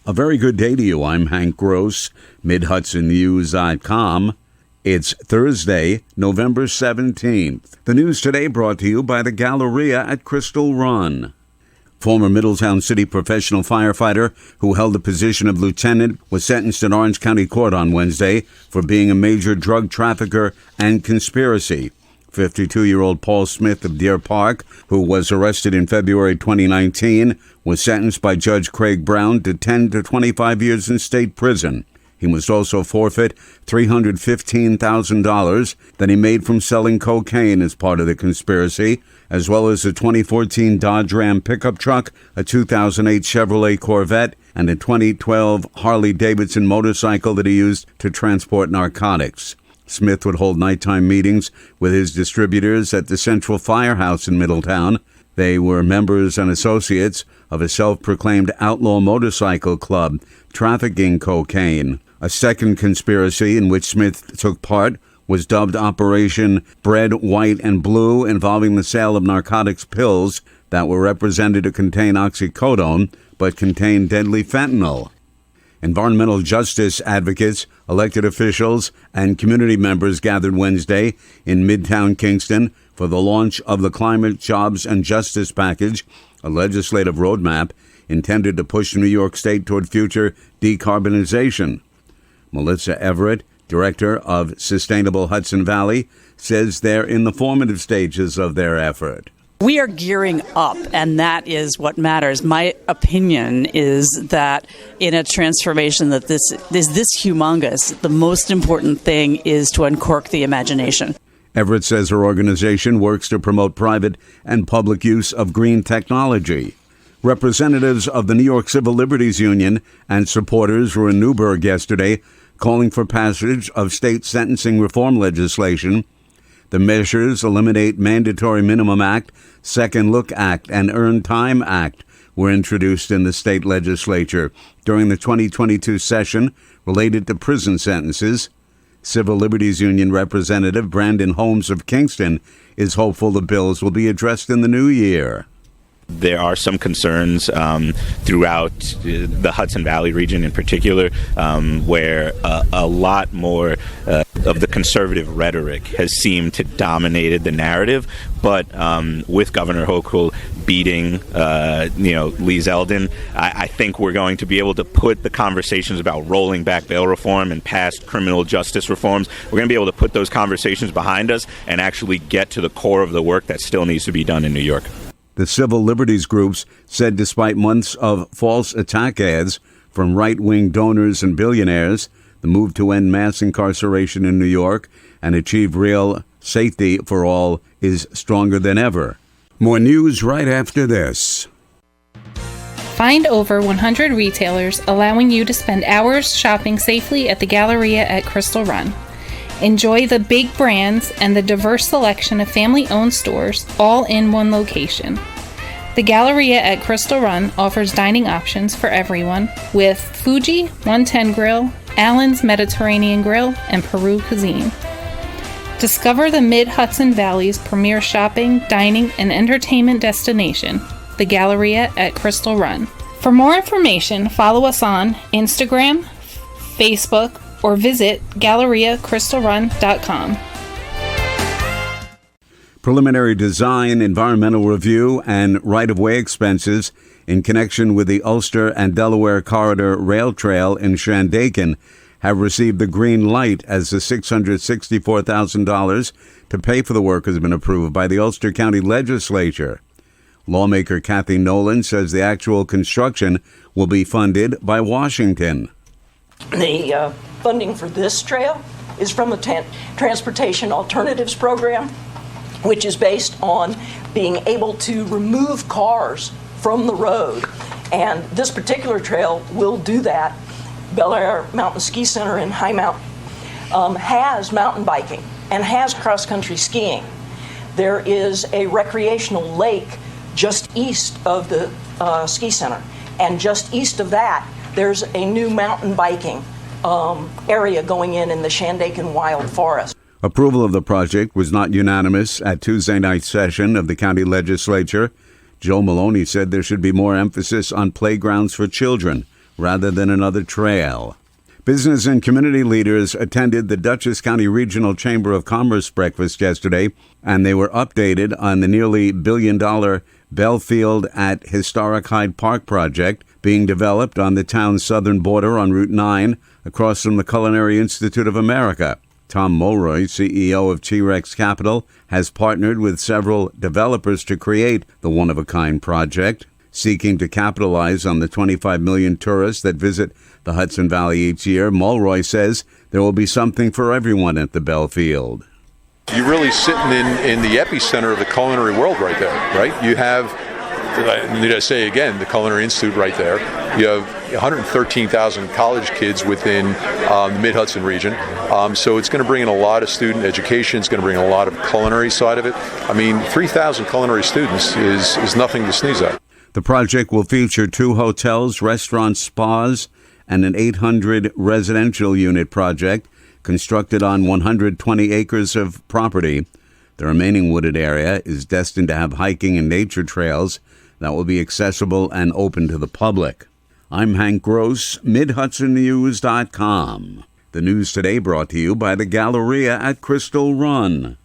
A very good day to you. I'm Hank Gross, MidHudsonNews.com. It's Thursday, November 17th. The news today brought to you by the Galleria at Crystal Run. Former Middletown City professional firefighter who held the position of lieutenant was sentenced in Orange County Court on Wednesday for being a major drug trafficker and conspiracy. 52-year-old Paul Smith of Deer Park, who was arrested in February 2019, was sentenced by Judge Craig Brown to 10 to 25 years in state prison. He must also forfeit $315,000 that he made from selling cocaine as part of the conspiracy, as well as a 2014 Dodge Ram pickup truck, a 2008 Chevrolet Corvette, and a 2012 Harley-Davidson motorcycle that he used to transport narcotics. Smith would hold nighttime meetings with his distributors at the Central Firehouse in Middletown. They were members and associates of a self-proclaimed outlaw motorcycle club trafficking cocaine. A second conspiracy in which Smith took part was dubbed Operation Bread, White, and Blue, involving the sale of narcotics pills that were represented to contain oxycodone but contained deadly fentanyl. Environmental justice advocates, elected officials, and community members gathered Wednesday in Midtown Kingston for the launch of the Climate, Jobs, and Justice Package, a legislative roadmap intended to push New York State toward future decarbonization. Melissa Everett, director of Sustainable Hudson Valley, says they're in the formative stages of their effort. We are gearing up, and that is what matters. My opinion is that in a transformation that is this humongous, the most important thing is to uncork the imagination. Everett says her organization works to promote private and public use of green technology. Representatives of the New York Civil Liberties Union and supporters were in Newburgh yesterday calling for passage of state sentencing reform legislation. The measures eliminate Mandatory Minimum Act, Second Look Act, and Earned Time Act were introduced in the state legislature during the 2022 session related to prison sentences. Civil Liberties Union Representative Brandon Holmes of Kingston is hopeful the bills will be addressed in the new year. There are some concerns throughout the Hudson Valley region in particular, where a lot more of the conservative rhetoric has seemed to dominate the narrative. But with Governor Hochul beating, Lee Zeldin, I think we're going to be able to put the conversations about rolling back bail reform and past criminal justice reforms, we're going to be able to put those conversations behind us and actually get to the core of the work that still needs to be done in New York. The civil liberties groups said despite months of false attack ads from right-wing donors and billionaires, the move to end mass incarceration in New York and achieve real safety for all is stronger than ever. More news right after this. Find over 100 retailers allowing you to spend hours shopping safely at the Galleria at Crystal Run. Enjoy the big brands and the diverse selection of family-owned stores all in one location. The Galleria at Crystal Run offers dining options for everyone with Fuji 110 Grill, Allen's Mediterranean Grill, and Peru Cuisine. Discover the Mid-Hudson Valley's premier shopping, dining, and entertainment destination, the Galleria at Crystal Run. For more information, follow us on Instagram, Facebook, or visit GalleriaCrystalRun.com. Preliminary design, environmental review, and right-of-way expenses in connection with the Ulster and Delaware Corridor Rail Trail in Shandaken have received the green light as the $664,000 to pay for the work has been approved by the Ulster County Legislature. Lawmaker Kathy Nolan says the actual construction will be funded by Washington. The funding for this trail is from the Transportation Alternatives Program, which is based on being able to remove cars from the road. And this particular trail will do that. Bel Air Mountain Ski Center in High Mountain has mountain biking and has cross-country skiing. There is a recreational lake just east of the ski center. And just east of that, there's a new mountain biking area going in the Shandaken Wild Forest. Approval of the project was not unanimous at Tuesday night's session of the county legislature. Joe Maloney said there should be more emphasis on playgrounds for children, rather than another trail. Business and community leaders attended the Dutchess County Regional Chamber of Commerce breakfast yesterday, and they were updated on the nearly $1 billion Bellfield at Historic Hyde Park project being developed on the town's southern border on Route 9 across from the Culinary Institute of America. Tom Mulroy, CEO of T-Rex Capital, has partnered with several developers to create the one-of-a-kind project, seeking to capitalize on the 25 million tourists that visit the Hudson Valley each year. Mulroy says there will be something for everyone at the Bellfield. You're really sitting in the epicenter of the culinary world right there, right? You have, need I say again, the Culinary Institute right there. You have 113,000 college kids within the Mid-Hudson region. So it's going to bring in a lot of student education. It's going to bring in a lot of culinary side of it. I mean, 3,000 culinary students is nothing to sneeze at. The project will feature 2 hotels, restaurants, spas, and an 800 residential unit project constructed on 120 acres of property. The remaining wooded area is destined to have hiking and nature trails that will be accessible and open to the public. I'm Hank Gross, MidHudsonNews.com. The news today brought to you by the Galleria at Crystal Run.